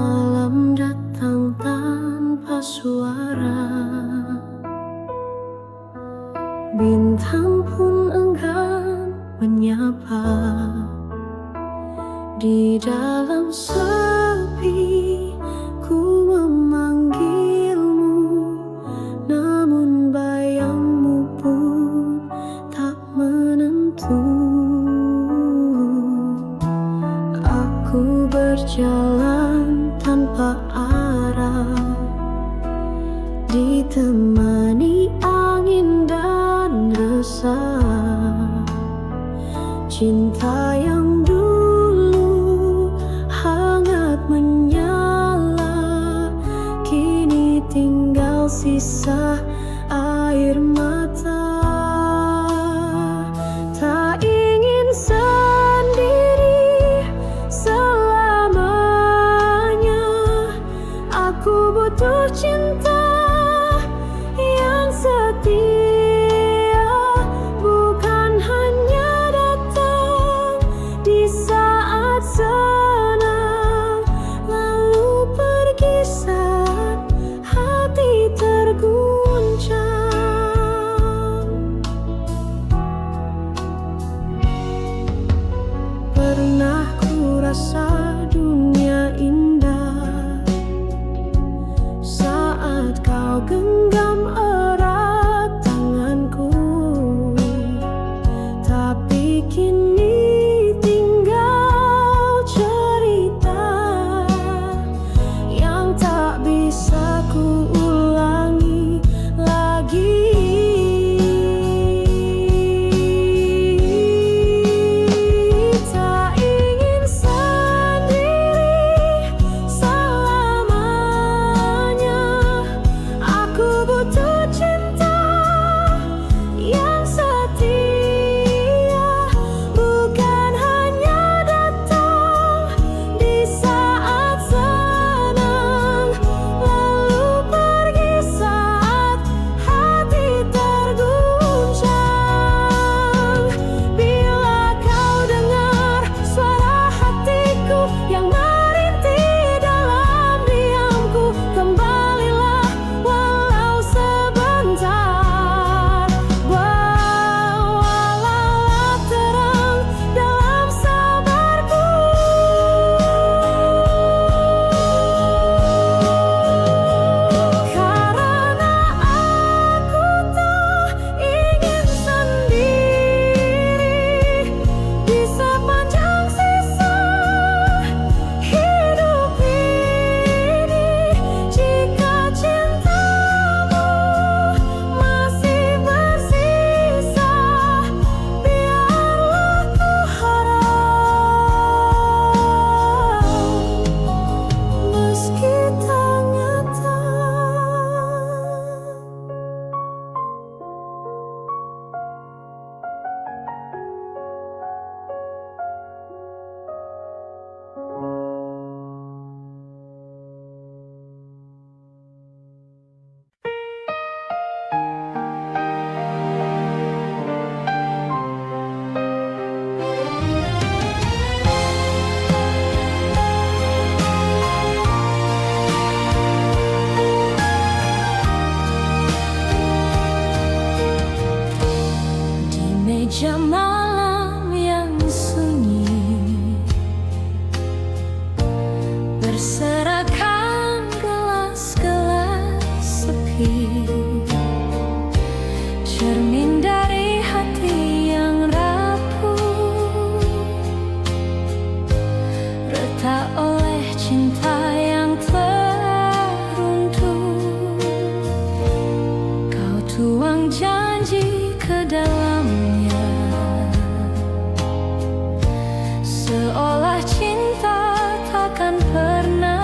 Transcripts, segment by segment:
malam datang tanpa suara, bintang pun enggan menyapa. Di dalam sepi ku memanggilmu, namun bayangmu pun tak menentu. Aku berjalan tanpa arah, ditemani angin dan resah. Cinta yang dulu hangat menyala, kini tinggal sisa air mata. Tak ingin sendiri selamanya, aku butuh cinta yang setia, bukan hanya datang di saat senang, lalu pergi saat hati terguncang. Pernah ku rasa dunia indah saat kau genggam erat tanganku, tapi kini tinggal cerita yang tak bisa ku ulangi lagi. Tak ingin sendiri selamanya, aku butuh cinta yang setia, bukan hanya datang di saat senang, lalu pergi saat hati terguncang. Bila kau dengar suara hatiku yang merintih dalam diamku, kembalilah walau sebentar. Bawalah terang dalam sabarku, karena aku tak ingin sendiri di sepanjang sisa hidup ini. Jika cintamu masih bersisa, biarlah ku harap, meski tak nyata. Di meja malam yang sunyi, berserakan gelas-gelas sepi, cermin dari hati yang rapuh, retak oleh cinta yang teruntuh. Kau tuang janji ke dalamnya, seolah cinta takkan pernah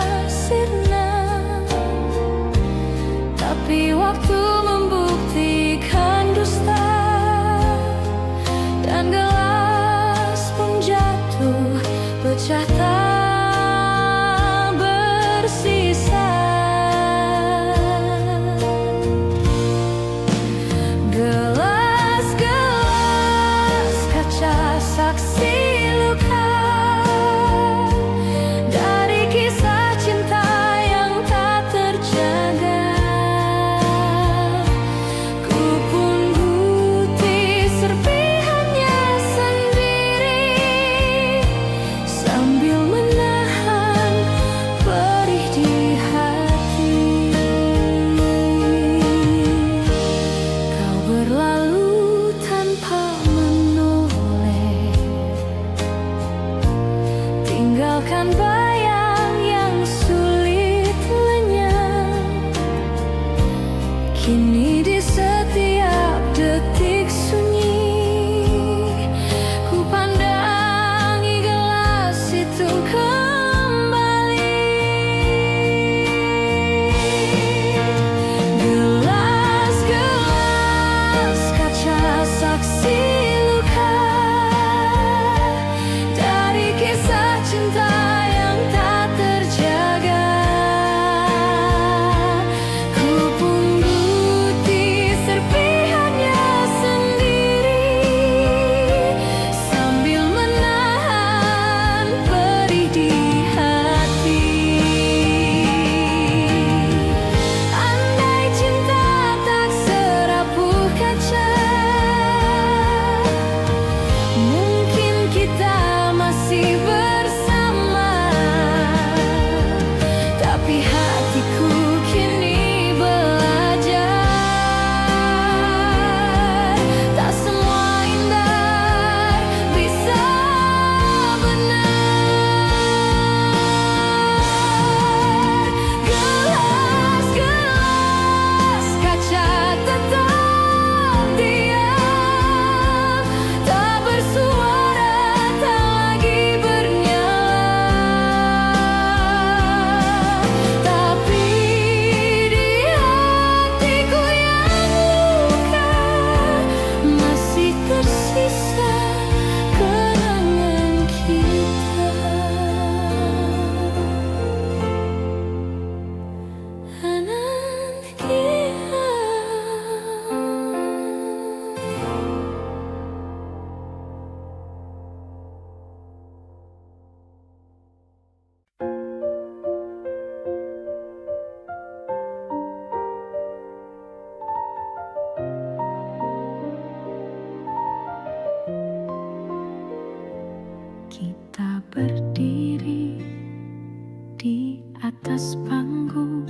atas panggung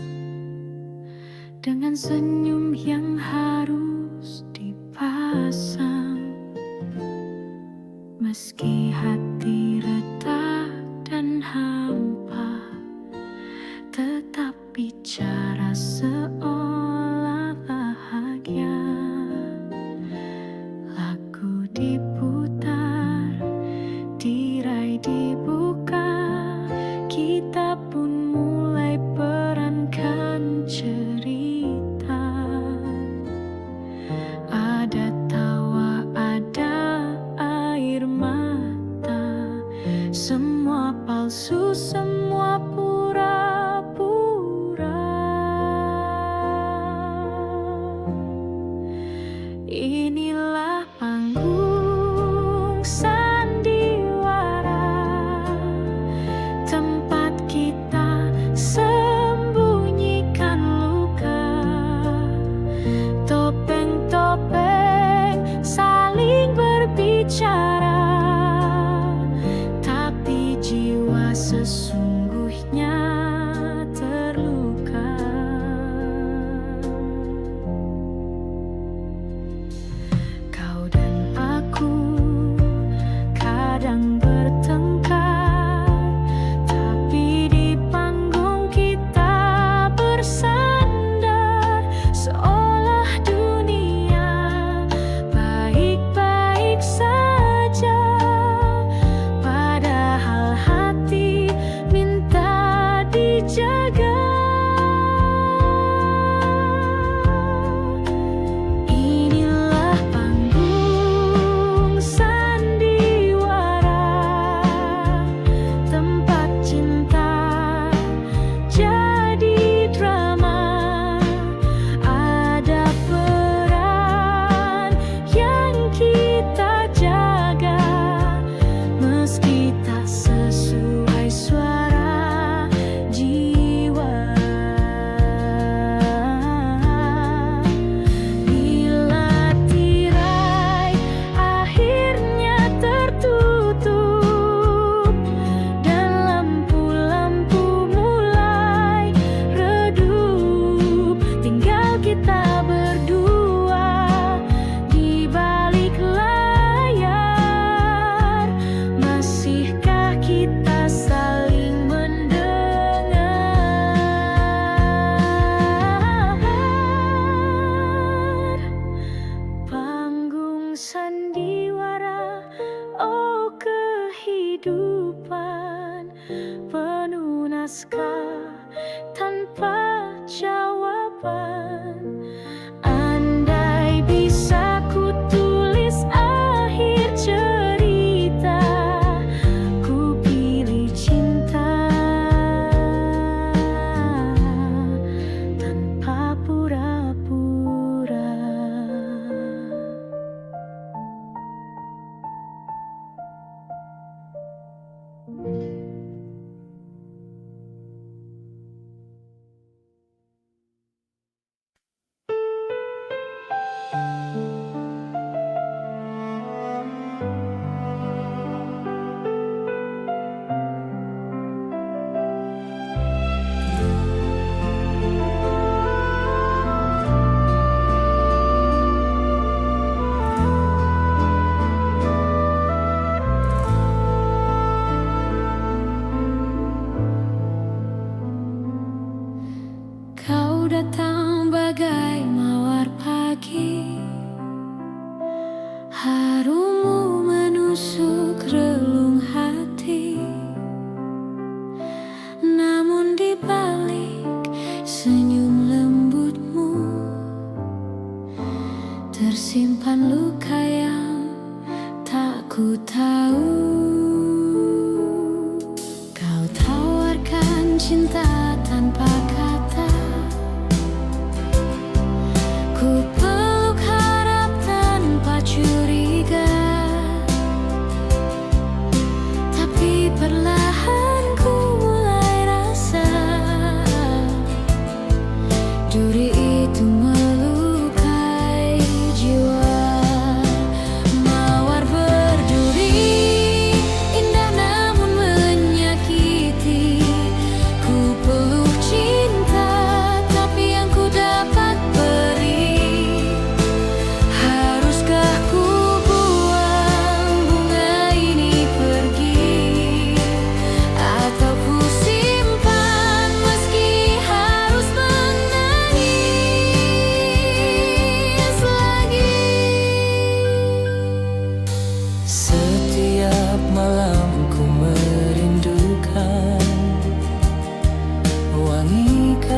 dengan senyum yang harus dipasang. Meski hati retak dan hampa, tetap bicara seolah bahagia. Lagu diputar, tirai dibuka, kita pun mulai perankan cerita. Ada tawa, ada air mata, semua palsu, semua pura-pura. Inilah panggung sandiwara, tempat kita sembunyikan luka. Topeng-topeng saling berbicara, tapi jiwa sesungguhnya terluka. Kau dan aku kadang bertengkar, tapi di panggung kita bersandar, seolah dunia baik-baik saja, padahal hati minta dijaga. Inilah panggung sandiwara, tempat cinta jadi drama. Ada peran yang kita jaga, meski tak sesuai suara jiwa. Bila tirai akhirnya tertutup dan lampu-lampu mulai redup, tinggal kita berdua di balik layar. Masihkah kita saling mendengar? Panggung sandiwara, oh kehidupan penuh naskah tanpa jawaban. Andai bisa ku tulis akhir cerita, ku pilih cinta tanpa pura-pura. Kau datang bagai mawar pagi, harummu menusuk relung hati. Namun di balik senyum lembutmu tersimpan luka yang tak ku tahu. Kau tawarkan cinta tanpa kata, ku peluk harap tanpa curiga, tapi perlahan ku mulai rasa duri itu melukai jiwa. Mawar berduri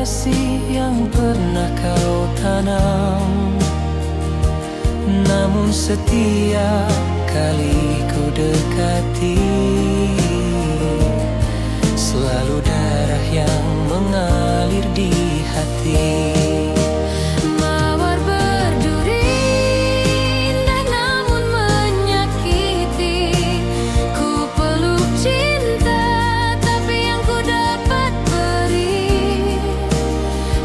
kasih yang pernah kau tanam. Namun setiap kali ku dekati, selalu darah yang mengalir di hati. Mawar berduri indah namun menyakiti. Ku peluk cinta tapi yang ku dapat beri.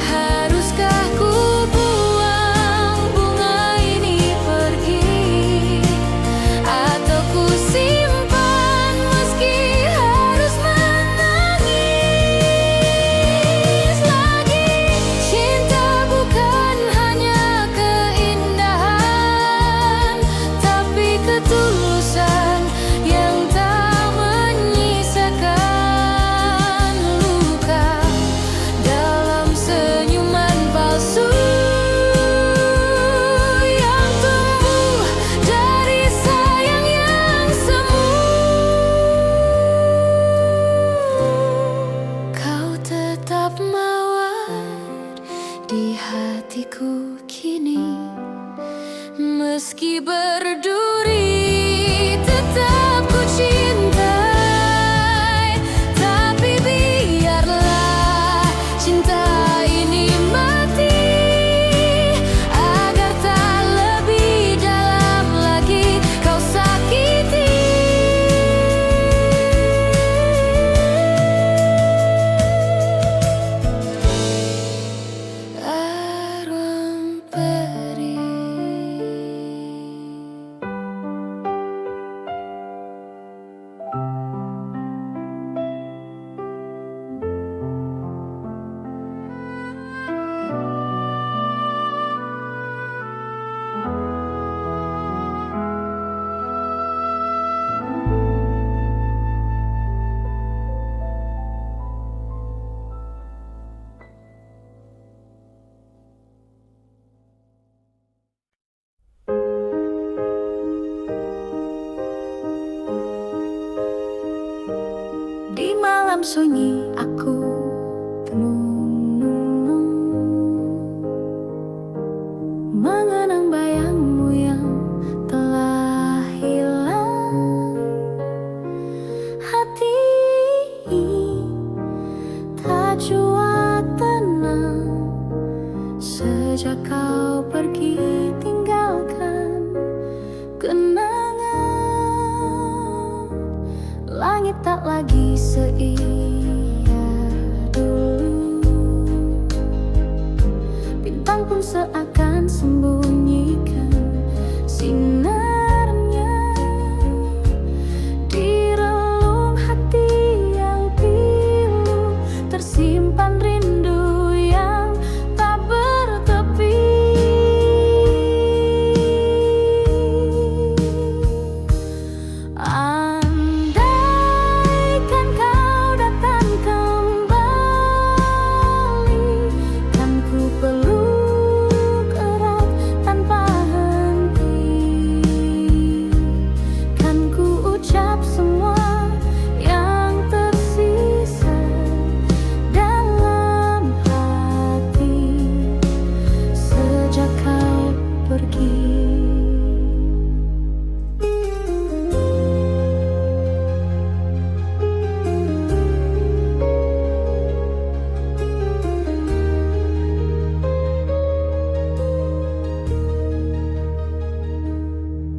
Haruskah ku buang bunga ini pergi, atau ku simpan meski harus menangis lagi? Cinta bukan hanya keindahan, tapi ketulusan yang tak menyisakan luka dalam senyuman palsu yang tumbuh dari sayang yang semu. Kau tetap mawar di hatiku kini, meski berduri tetap ku cintai. Tapi biarlah cinta ini mati, agar tak lebih dalam lagi kau sakiti. Arwah peri. Di malam sunyi aku tenung, mengenang bayangmu yang telah hilang. Hati tak jua tenang sejak kau pergi tinggalkan kenangan. Langit tak lagi seia dulu, bintang pun seakan sembunyikan sinarnya di relung hati yang pilu. Tersimpan rindu yang tak bertepi. Andaikan kau datang kembali, kan ku peluk erat tanpa henti. Kan ku ucap semua yang tersisa dalam hati sejak kau pergi.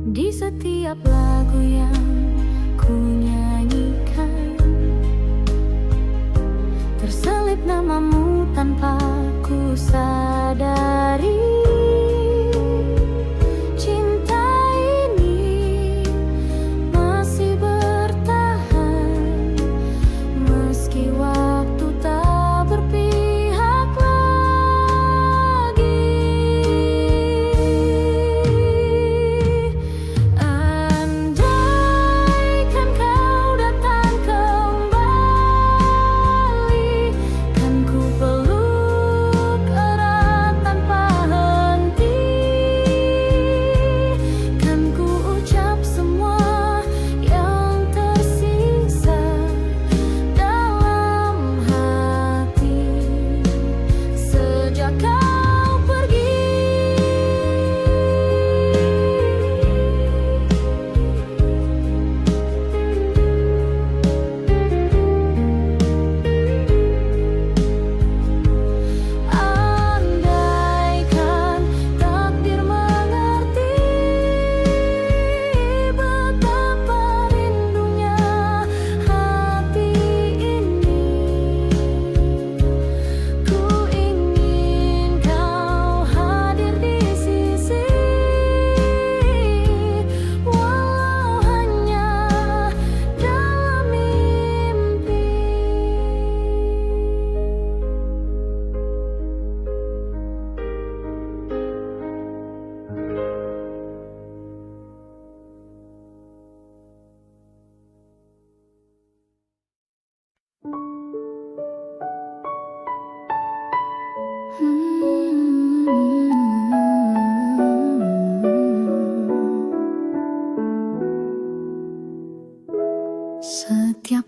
Di setiap lagu yang ku nyanyikan, terselip namamu tanpa ku sadari. Cinta ini masih bertahan meski waktu tak berpihak lagi. Andaikan kau datang kembali, kan ku peluk erat tanpa Setiap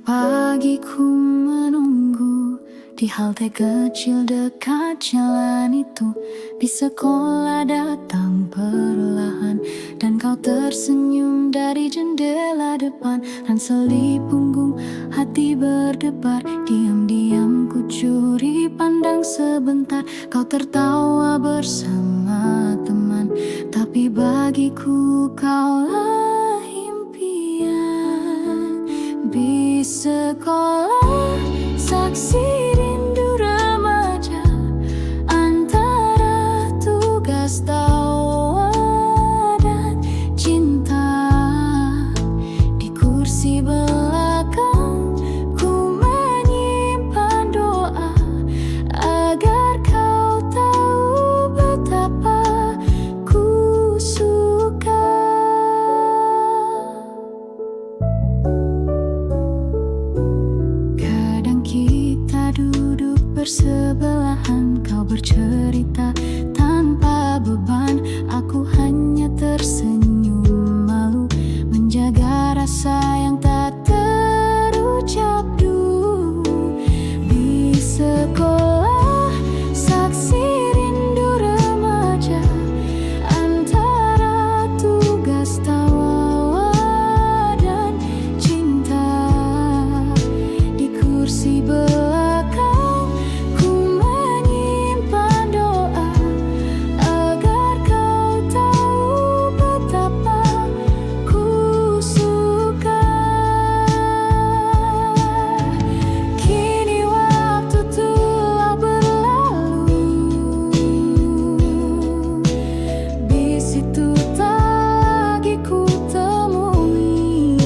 pagi ku menunggu di halte kecil dekat jalan itu. Di sekolah datang perlahan dan kau tersenyum dari jendela depan. Ransel di punggung, hati berdebar. Diam-diam ku curi pandang sebentar. Kau tertawa bersama teman, tapi bagiku kaulah impian. Di sekolah saksi rindu remaja, antara tugas tawa dan cinta. Di kursi belakang ku menyimpan doa agar kau tahu betapa ku suka. Kadang kita duduk bersebelahan, kau bercerita tanpa beban. Aku hanya tersenyum malu, menjaga rasa yang tak terucap dulu. Di sekolah saksi rindu remaja, antara tugas tawa dan cinta. Di kursi belakang ku menyimpan doa agar kau tahu betapa ku suka. Kini waktu telah berlalu, di situ tak lagi ku temui.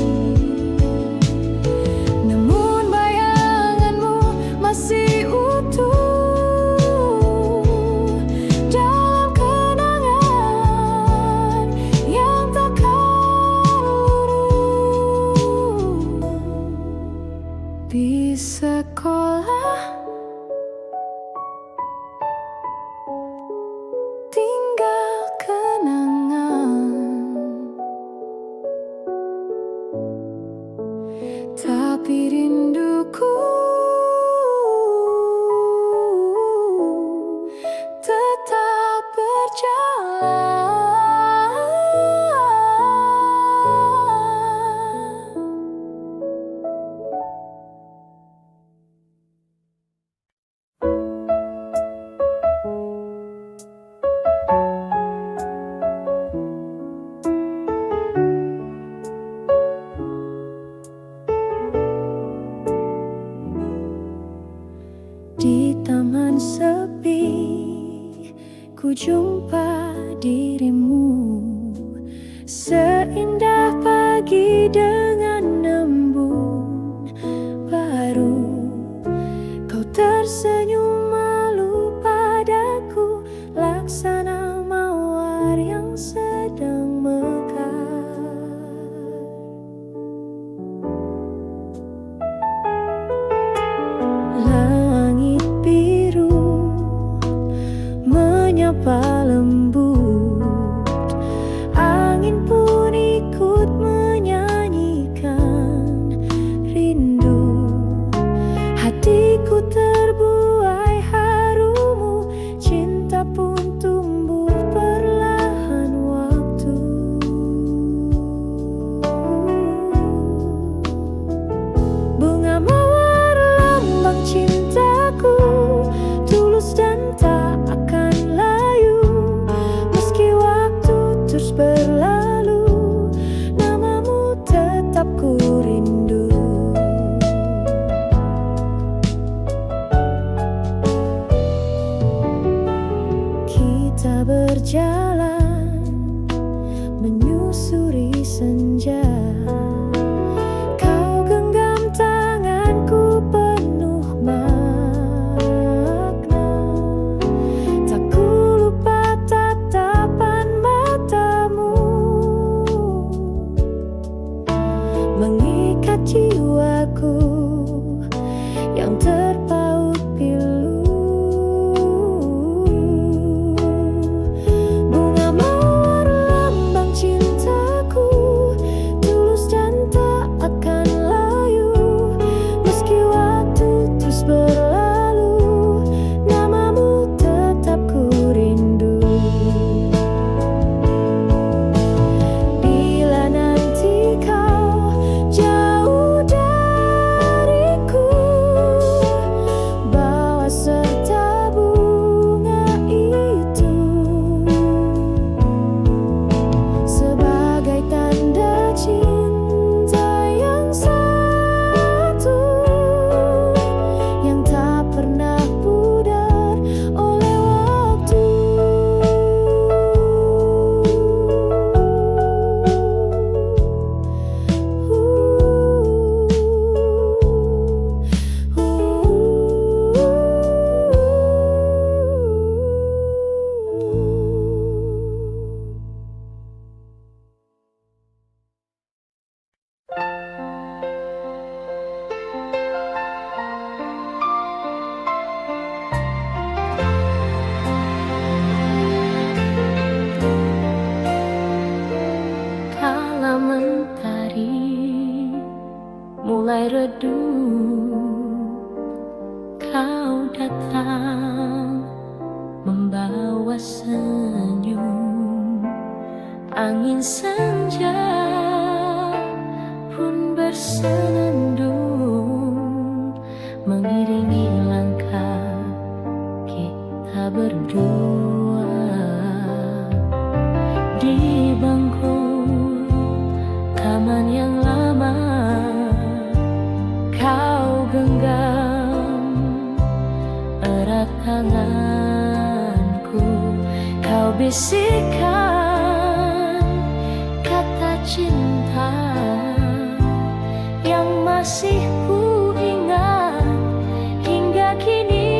Namun bayanganmu masih utuh dalam kenangan yang takkan luruh. Di sekolah tinggal kenangan, tapi rinduku tetap berjalan. Di taman sepi ku jumpa dirimu, seindah pagi dengan embun baru. Kau tersenyum malu padaku, laksana mawar yang sedang mekar. Langit biru menyapa lembut, angin pun ikut menyanyikan rindu. Hatiku terbuai harumu, cinta pun tumbuh perlahan waktu. Bunga mawar lambang cintaku, tulus dan tak akan layu. Meski waktu terus berlalu, namamu tetap ku rindu. Kita berjalan menyusuri senja. Kau genggam tanganku penuh makna. Tak ku lupa tatapan matamu, mengikat jiwaku yang terpaut pilu. membawa senyum. Angin senja pun bersenandung, mengiringi langkah kita berdua. Di bangku taman yang lama, kau genggam erat tanganku. Kau bisikkan kata cinta yang masih ku ingat hingga kini.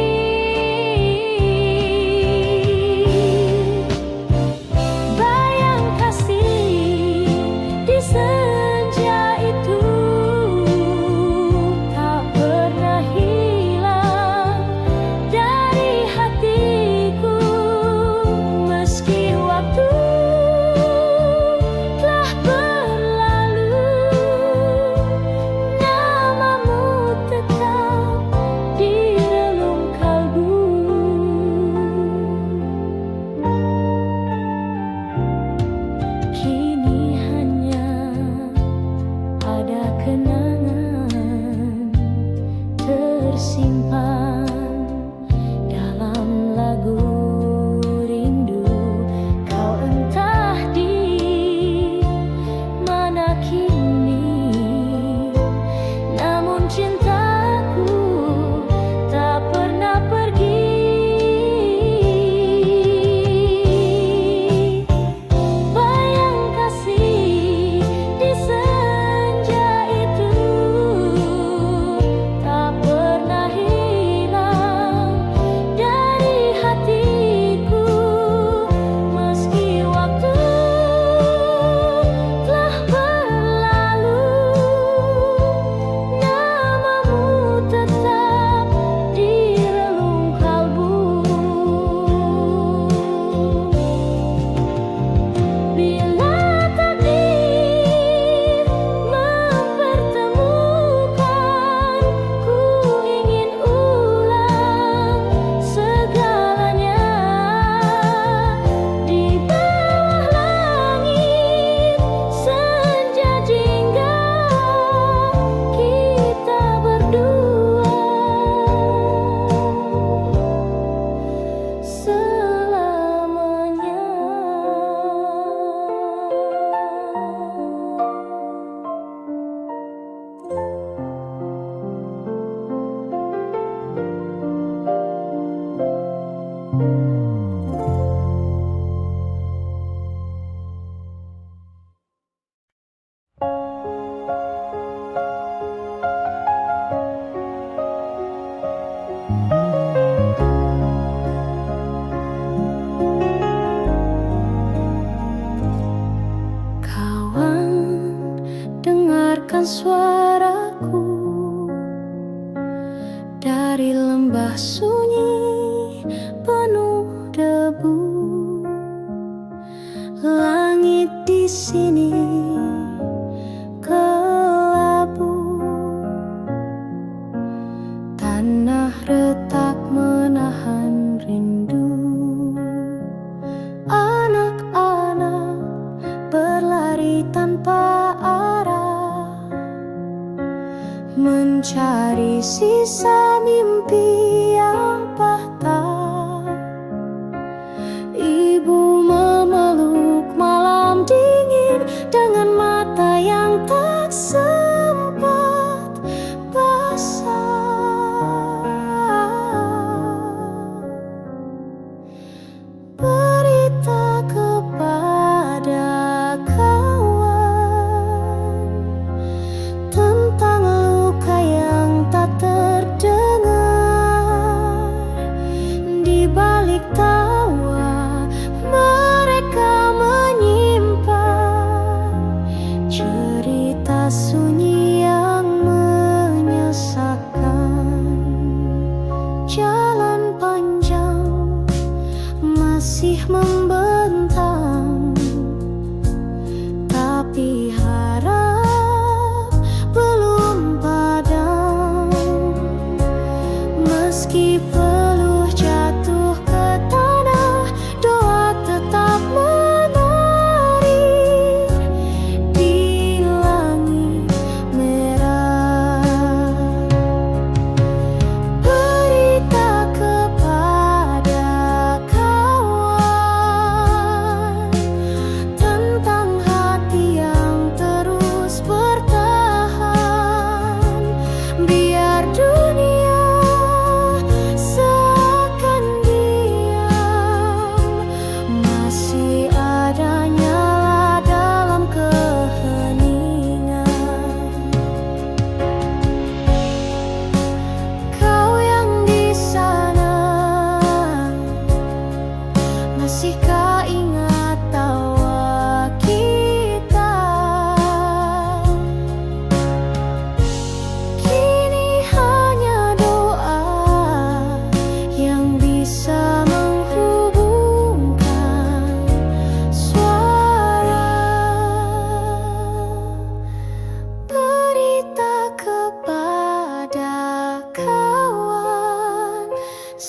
Bayang kasih di senja itu tak pernah hilang dari hatiku. Meski waktu telah berlalu, namamu tetap di relung kalbu. Kini hanya ada kenangan tersimpan dalam lagu rindu. Kau entah di mana kini, namun cintaku tak pernah pergi. Bayang kasih di senja itu tak pernah hilang dari hatiku. Meski waktu telah berlalu, namamu tetap di relung kalbu. Bila takdir mempertemukan, ku ingin ulang segalanya. Di bawah langit senja jingga, kita berdua selamanya. Kawan, dengarkan suaraku dari lembah sunyi penuh debu. Langit di sini kelabu, tanah retak menahan rindu. Anak-anak berlari tanpa arah, mencari sisa mimpi yang patah. Ibu memeluk malam dingin dengan mata yang tak sempat basah. Berita kepada kawan tentang luka yang tak terdengar. Di balik tawa mereka menyimpan cerita sunyi yang menyesakan. Jalan panjang masih membentang, tapi harap belum padam. Meski peluh jatuh ke tanah,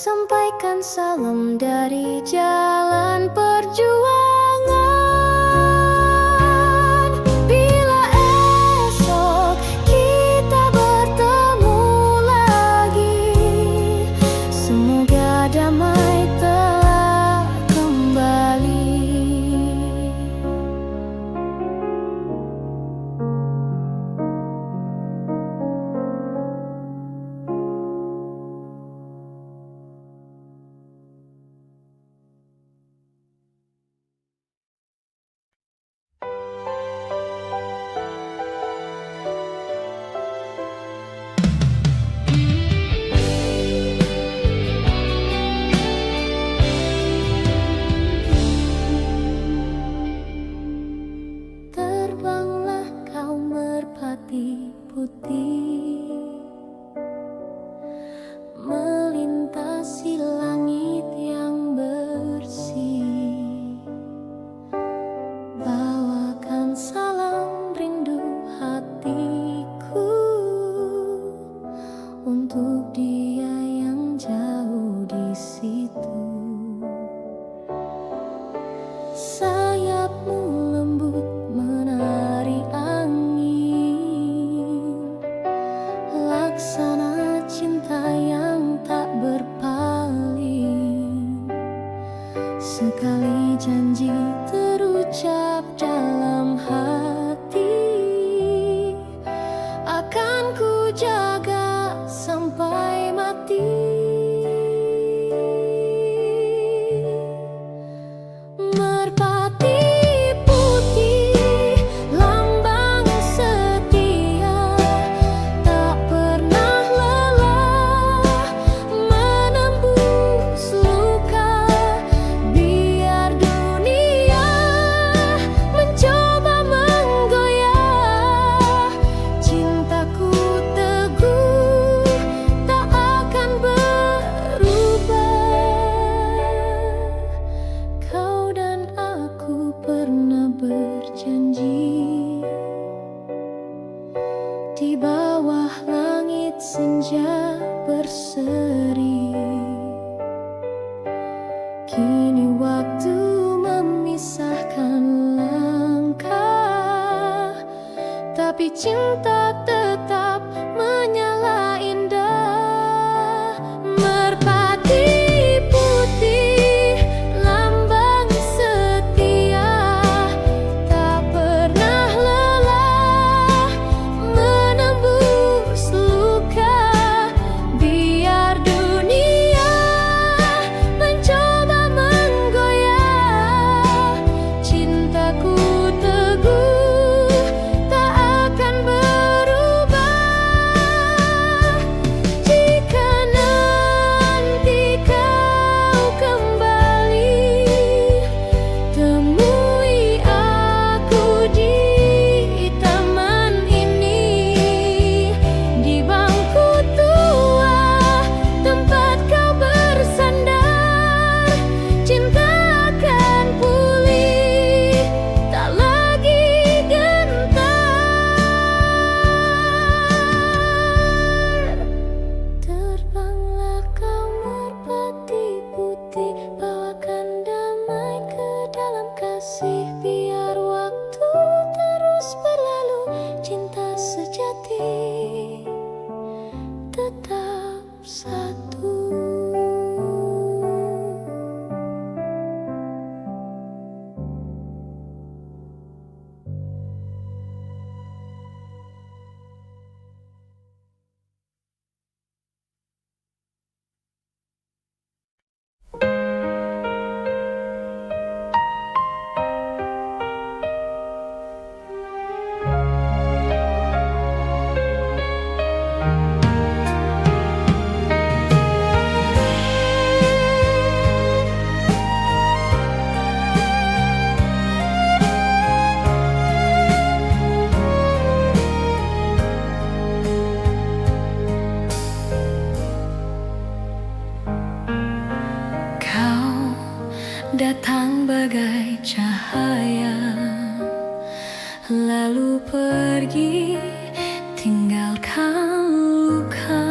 sampaikan salam dari jalan perjuangan. Bila esok kita bertemu lagi, semoga damai telah kembali. Terbanglah kau merpati putih, melintasi langit yang bersih. Bawakan salam rindu hatiku untuk dia yang jauh di situ. Sayapmu lembut menari angin, laksana cinta yang tak berpaling. Sekali janji terucap dalam hati, akan ku jaga sampai mati. Merpati putih, lambang setia, tak pernah lelah menembus luka. Biar dunia mencoba menggoyah, cintaku teguh tak akan berubah. Kau dan aku pernah berjanji, di bawah langit senja berseri. Kini waktu memisahkan langkah, tapi cinta tetap menyala indah. Merpati putih, lambang setia, tak pernah lelah menembus luka. Biar dunia mencoba menggoyah, cintaku teguh tak akan berubah. Jika nanti kau kembali, temui aku di taman ini, di bangku tua tempat kau bersandar. Cinta akan pulih, tak lagi gentar. Terbanglah kau merpati putih, bawakan damai ke dalam kasih. Biar waktu terus berlalu, cinta sejati tetap satu. Datang bagai cahaya, lalu pergi tinggalkan luka.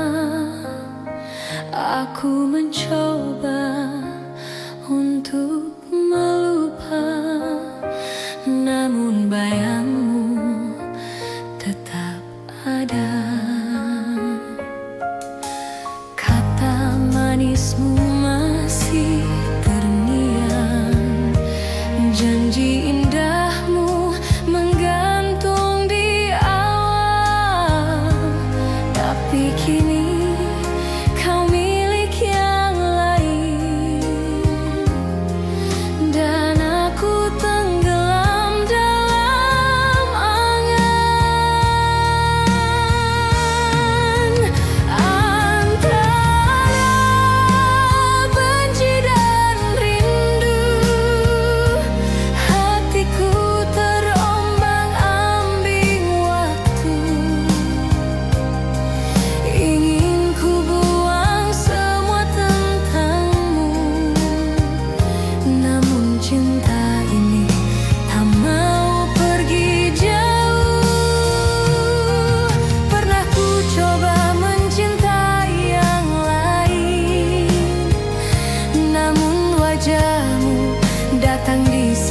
Aku mencoba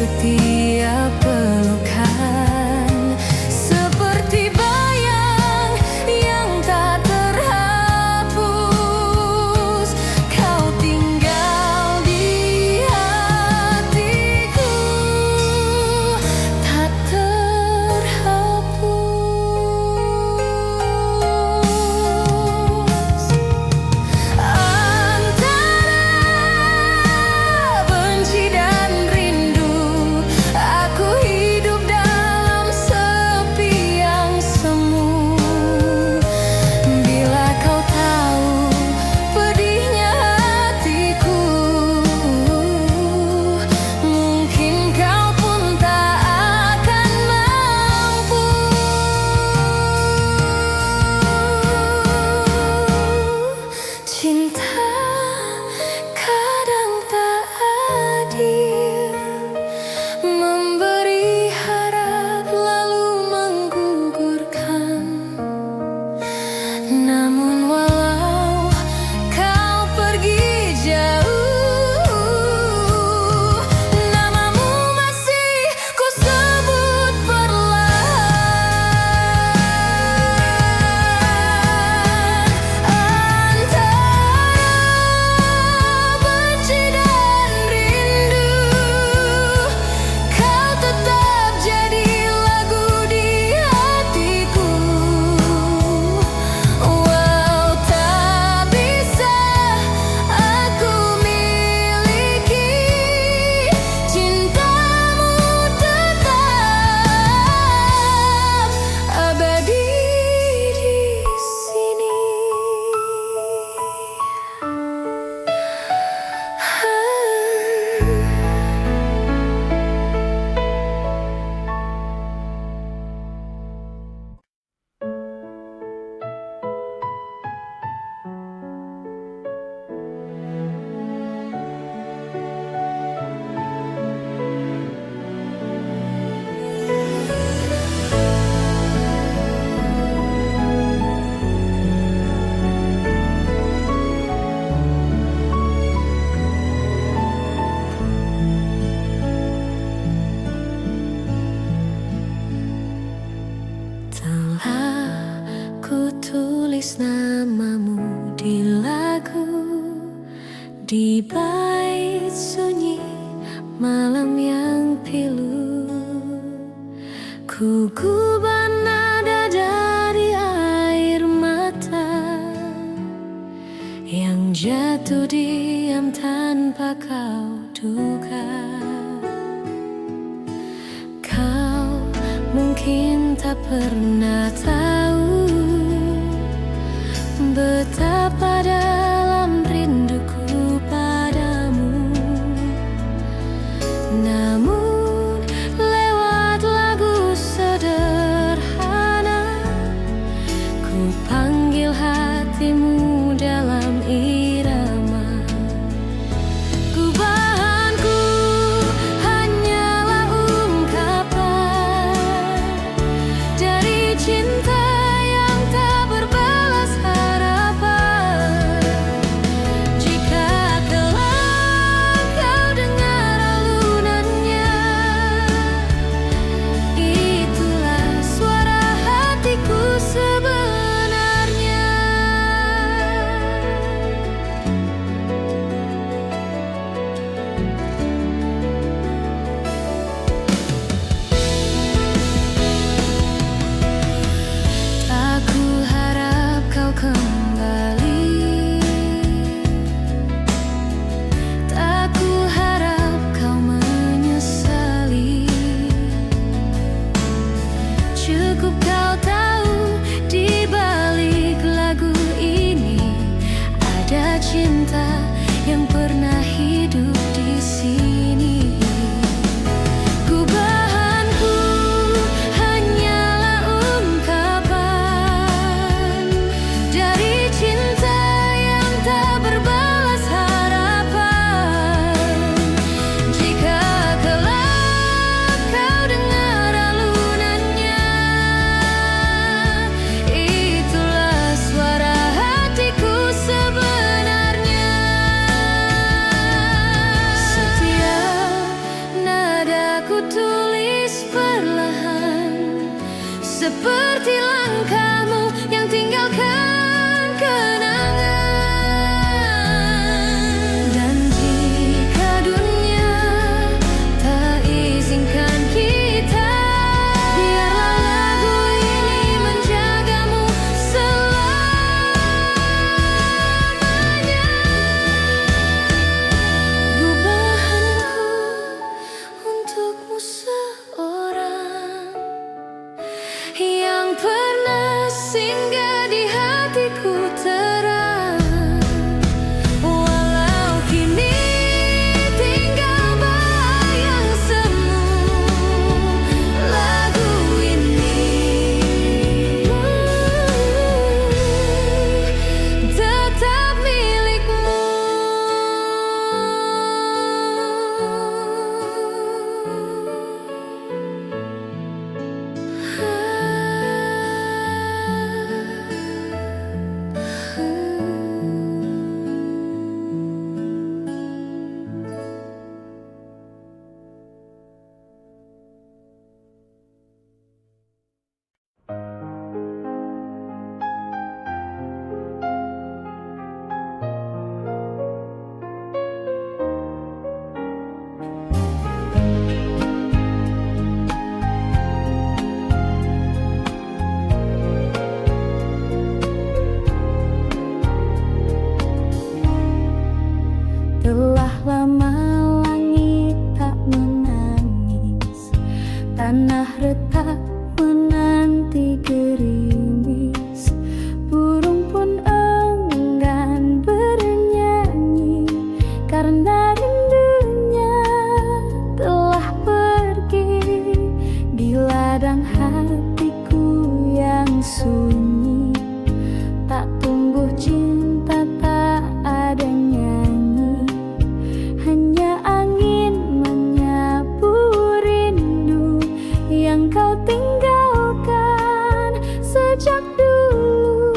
setiap pelukan, seperti bayang yang tak terhapus. Kau tinggal di hatiku, tak terhapus. Antara benci dan rindu, aku hidup dalam sepi yang semu. Bila kau tahu pedihnya hatiku, mungkin kau pun tak akan mampu. Cinta kadang tak adil, memberi harap lalu menggugurkan. Namun walau kau pergi jauh, namamu masih ku sebut perlahan. Antara benci dan rindu, kau tetap jadi lagu di hatiku. Walau tak bisa aku miliki, cintamu tetap abadi di sini. Telah ku tulis namamu di lagu, di bait sunyi malam yang pilu. Ku gubah nada dari air mata yang jatuh diam tanpa kau duga. Kau mungkin tak pernah tahu betapa dalam rinduku padamu. Namun lewat lagu sederhana, ku panggil hatimu dalam irama. Gubahanku hanyalah ungkapan dari cinta yang tak berbalas harapan. Telah lama langit tak menangis, tanah retak menanti gerimis. Burung pun enggan bernyanyi karena rindunya telah pergi. Di ladang hatiku yang sunyi tak tumbuh cinta, tak ada nyanyi. Hanya angin menyapu rindu yang kau tinggalkan sejak dulu.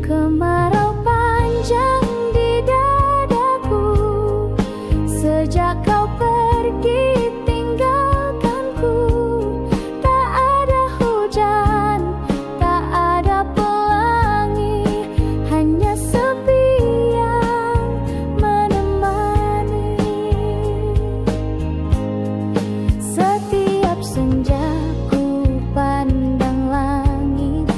Kemarau panjang di dadaku sejak kau pergi tinggalkanku. Tak ada hujan, tak ada pelangi, hanya sepi yang menemani. Setiap senja ku pandang langit,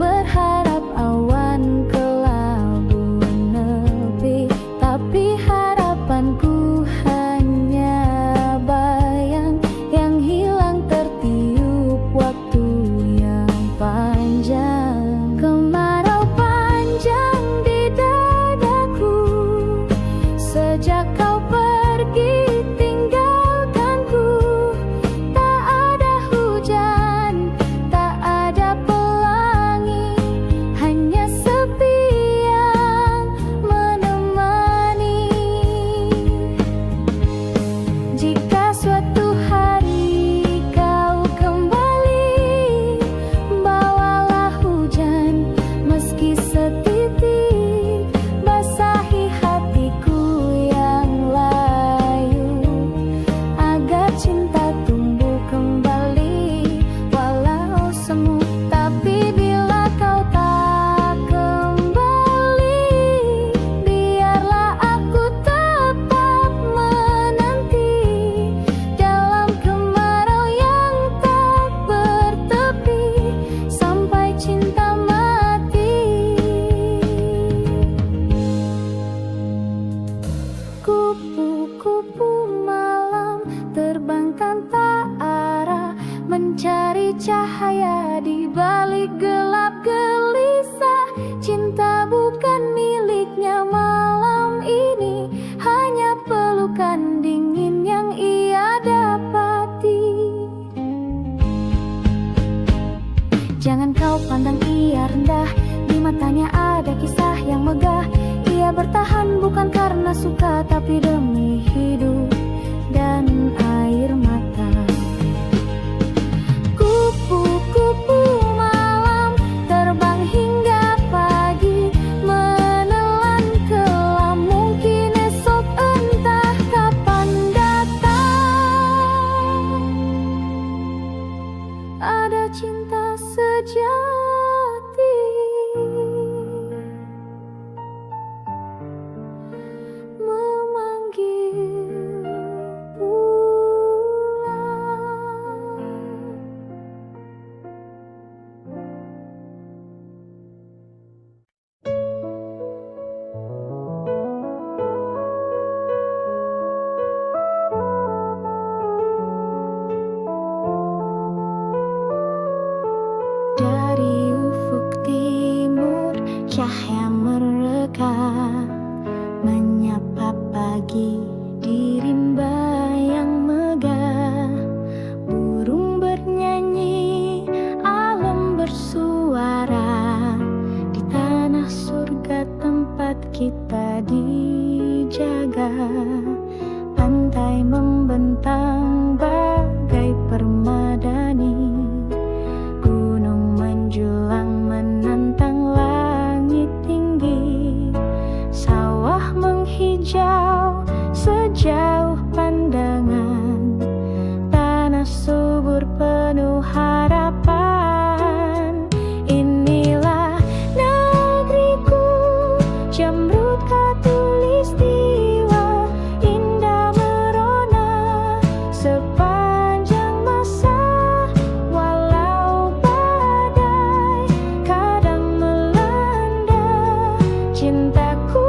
berharap awan kelabu menepi. Tapi harapanku hanya bayang yang hilang tertiup waktu yang panjang. Kemarau panjang di dadaku sejak kau pergi tinggalkanku. Tak ada hujan, tak ada pelangi, hanya sepi yang menemani. Jika suatu hari kau kembali, bawalah hujan meski setitik, basahi hatiku yang layu agar cinta tumbuh kembali walau semu. Tapi bila kau tak kembali, biarlah aku tetap menanti dalam kemarau yang tak bertepi sampai cinta mati. Kupu-kupu malam terbang tanpa arah, mencari cahaya di balik gelap gelisah. Cinta bukan miliknya malam ini, hanya pelukan dingin yang ia dapati. Jangan kau pandang ia rendah, di matanya ada kisah yang megah. Ia bertahan bukan karena suka, tapi demi hidup dan air mata. Kupu-kupu malam terbang hingga pagi, menelan kelam, mungkin esok entah kapan datang. Ada cinta sejati memanggil pulang. Dari ufuk timur cahaya mereka menyapa pagi di rimba yang megah. Burung bernyanyi, alam bersuara, di tanah surga tempat kita dijaga. Pantai membentang bagai permadani, gunung menjulang menantang langit tinggi. Sawah menghijau sejauh pandangan, tanah subur penuh harapan. Inilah negeriku, Jamrud Khatulistiwa, indah merona sepanjang masa. Walau badai kadang melanda, cintaku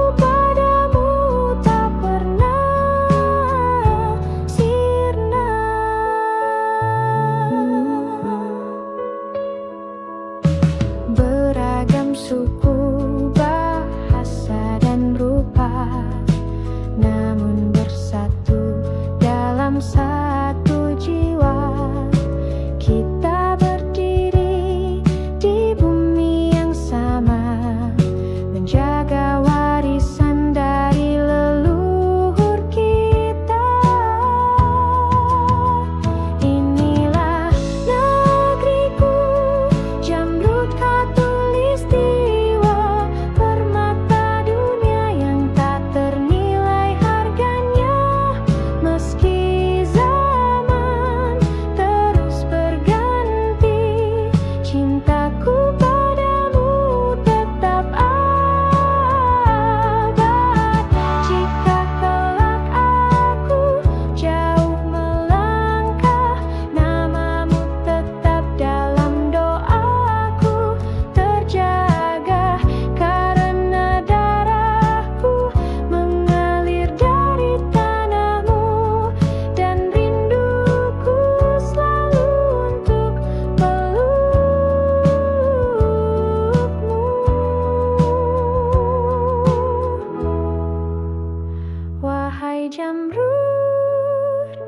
Melalui jamrud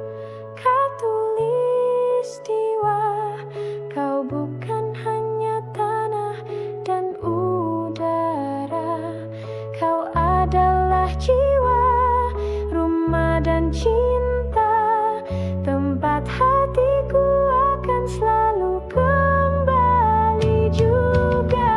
kau tulis diwa. Kau bukan hanya tanah dan udara, kau adalah jiwa, rumah dan cinta, tempat hatiku akan selalu kembali juga.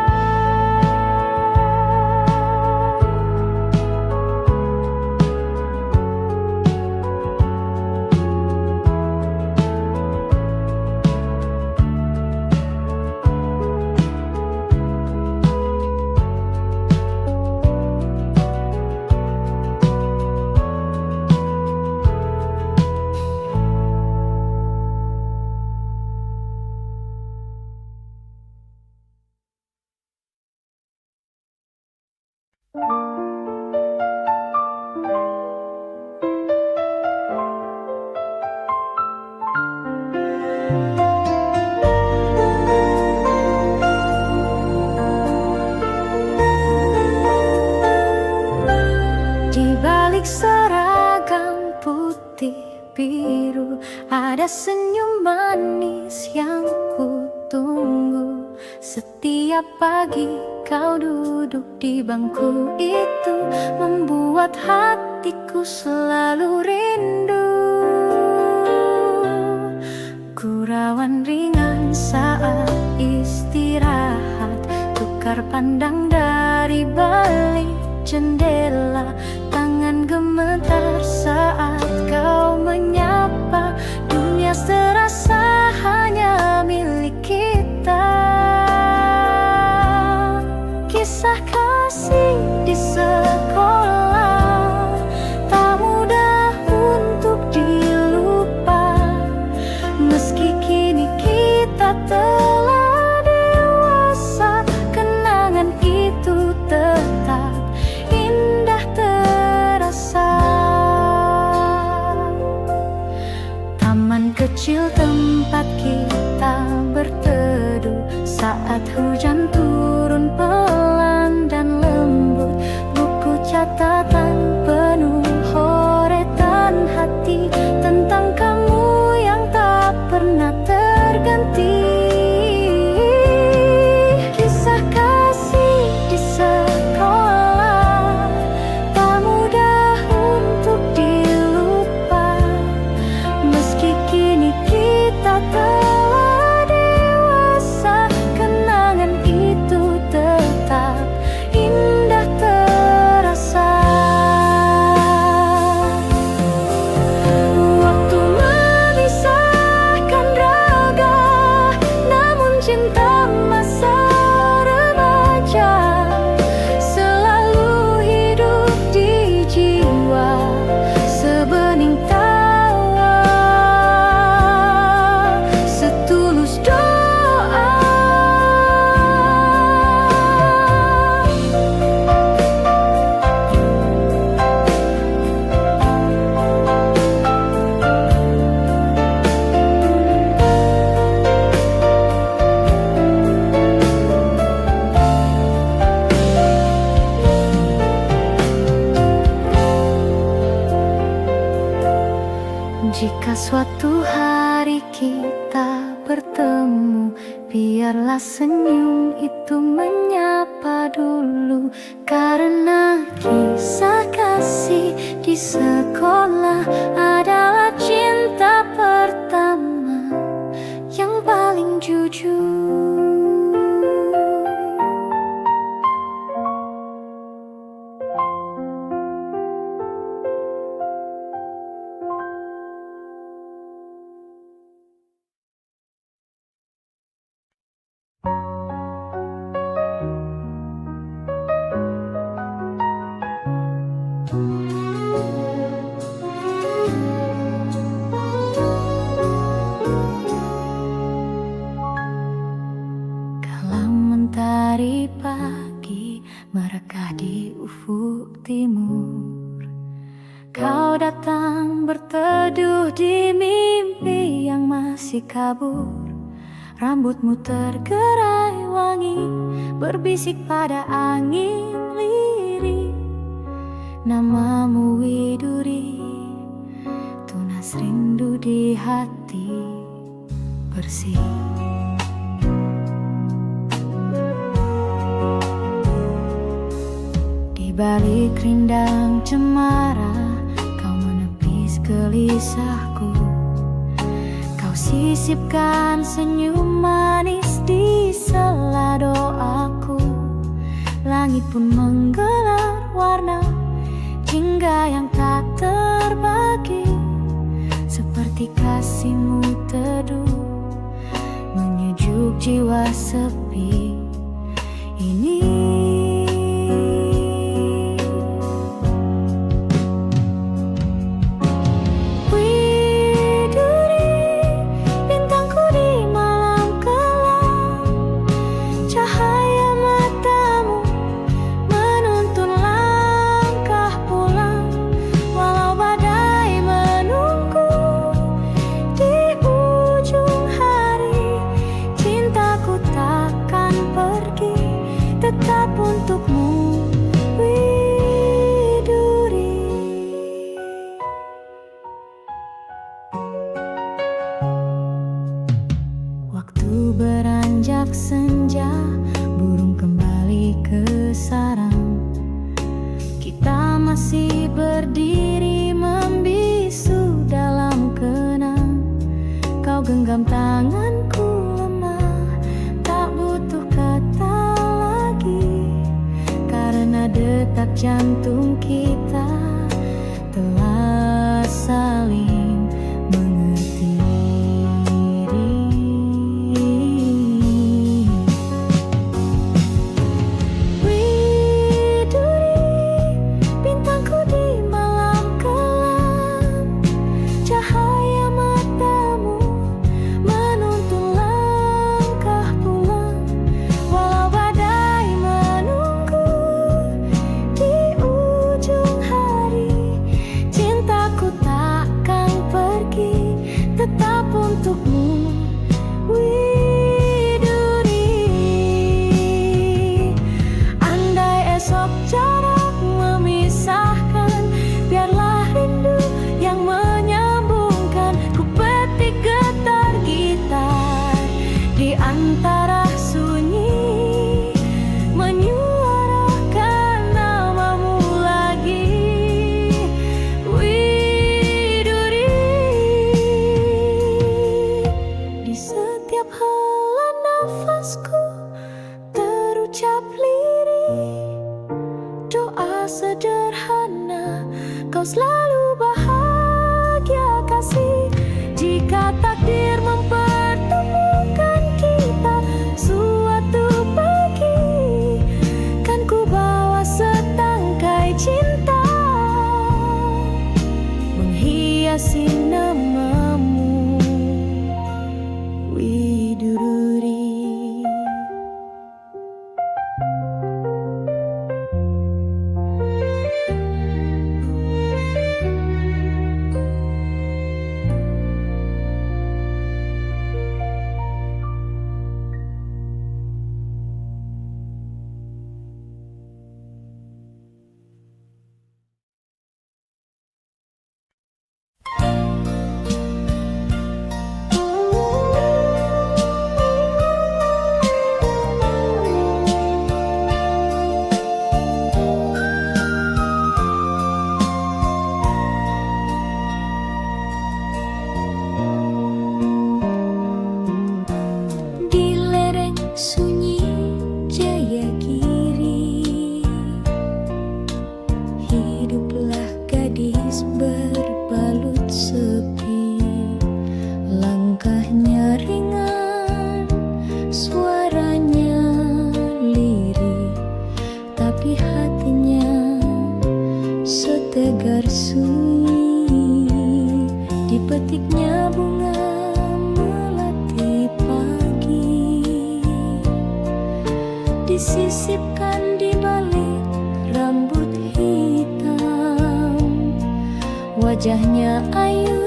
Di balik seragam putih biru ada senyum manis yang ku tunggu. Setiap pagi kau duduk di bangku itu membuat hatiku selalu rindu. Gurauan ringan saat istirahat, tukar pandang dari balik jendela, tangan gemetar saat kau menyapa. Dunia serasa hanya milik kita. Kisah kasih di sekolah tak mudah untuk dilupa. Meski kini kita telah dewasa, kenangan itu tetap indah terasa. Taman kecil tempat kita berteduh saat hujan turun pelan dan lembut. Buku catatan penuh horetan hati tentang kamu yang tak pernah terganti. Kisah kasih di sekolah tak mudah untuk dilupa. Meski kini kita telah dewasa, kenangan itu tetap indah terasa. Waktu memisahkan raga, namun cinta masa remaja selalu hidup di jiwa. Sebening tawa, setulus doa. Jika suatu hari kita bertemu, biarlah senyum itu menyapa dulu. Karena kisah kasih di sekolah adalah cinta pertama yang paling jujur. Kala mentari pagi merekah di ufuk timur, kau datang berteduh di mimpi yang masih kabur. Rambutmu tergerai wangi, berbisik pada angin lirih. namamu Widuri, tunas rindu di hati bersih. Di balik rindang cemara, kau menepis gelisahku. Kau sisipkan senyum manis di sela doaku. Langit pun menggelar warna jingga yang tak terbagi, seperti kasihmu teduh menyejuk jiwa sepi ini. Tetap untukmu, Widuri. Waktu beranjak senja, burung kembali ke sarang. Kita masih berdiri membisu dalam kenang. Kau genggam tanganku lemah, tak butuh kata, karena detak jantung kita telah saling mengerti. Widuri, bintangku di malam kelam, cahaya matamu menuntun langkah pulang. Walau badai menunggu di ujung hari, cintaku takkan pergi, tetap untukmu, Widuri. Andai esok jarak memisahkan, biarlah rindu yang menyambungkan. Ku petik getar gitar di antara sunyi, menyuarakan namamu lagi, Widuri. Di setiap hela nafasku terucap lirih doa sederhana, kau selalu bahagia kasih. Jika takdir mempertemukan kita suatu pagi, kan ku bawa setangkai cinta menghiasi namamu, Widuri. Di lereng sunyi Jayagiri, hiduplah gadis berbalut sepi. Langkahnya ringan, suaranya lirih, tapi hatinya setegar sunyi. Dipetiknya bunga melati pagi, disisipkan di balik rambut hitam. Wajahnya ayu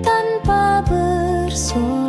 tanpa bersorak,